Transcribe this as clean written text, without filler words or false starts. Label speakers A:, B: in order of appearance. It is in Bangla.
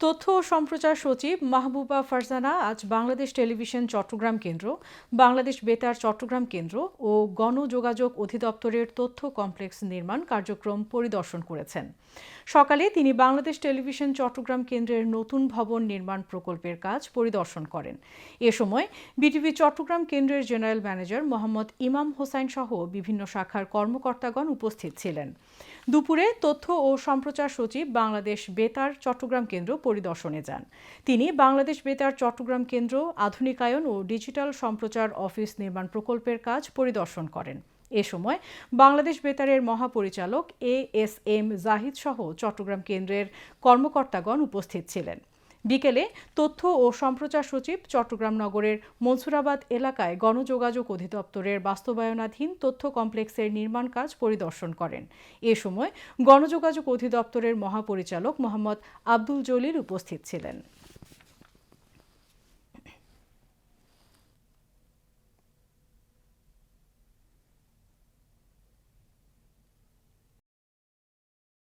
A: তথ্য ও সম্প্রচার সচিব মাহবুবা ফারজানা আজ বাংলাদেশ টেলিভিশন চট্টগ্রাম কেন্দ্র, বাংলাদেশ বেতার চট্টগ্রাম কেন্দ্র ও গণযোগাযোগ অধিদপ্তরের তথ্য কমপ্লেক্স নির্মাণ কার্যক্রম পরিদর্শন করেছেন। সকালে তিনি বাংলাদেশ টেলিভিশন চট্টগ্রাম কেন্দ্রের নতুন ভবন নির্মাণ প্রকল্পের কাজ পরিদর্শন করেন। এ সময় বিটিভি চট্টগ্রাম কেন্দ্রের জেনারেল ম্যানেজার মোহাম্মদ ইমাম হোসাইন সহ বিভিন্ন শাখার কর্মকর্তাগণ উপস্থিত ছিলেন। দুপুরে তথ্য ও সম্প্রচার সচিব বাংলাদেশ বেতার চট্টগ্রাম কেন্দ্র পরিদর্শনে যান। তিনি বাংলাদেশ বেতার চট্টগ্রাম কেন্দ্র আধুনিকায়ন ও ডিজিটাল সম্প্রচার অফিস নির্মাণ প্রকল্পের কাজ পরিদর্শন করেন। এ সময় বাংলাদেশ বেতারের মহাপরিচালক এএসএম জাহিদ সহ চট্টগ্রাম কেন্দ্রের কর্মকর্তাগণ উপস্থিত ছিলেন। বিকেলে তথ্য ও সম্প্রচার সচিব চট্টগ্রাম নগরের মনসুরাবাদ এলাকায় গণযোগাযোগ অধিদপ্তরের বাস্তবায়নাধীন তথ্য কমপ্লেক্সের নির্মাণ কাজ পরিদর্শন করেন। এ সময় গণযোগাযোগ অধিদপ্তরের মহাপরিচালক মোহাম্মদ আব্দুল জলিল উপস্থিত ছিলেন।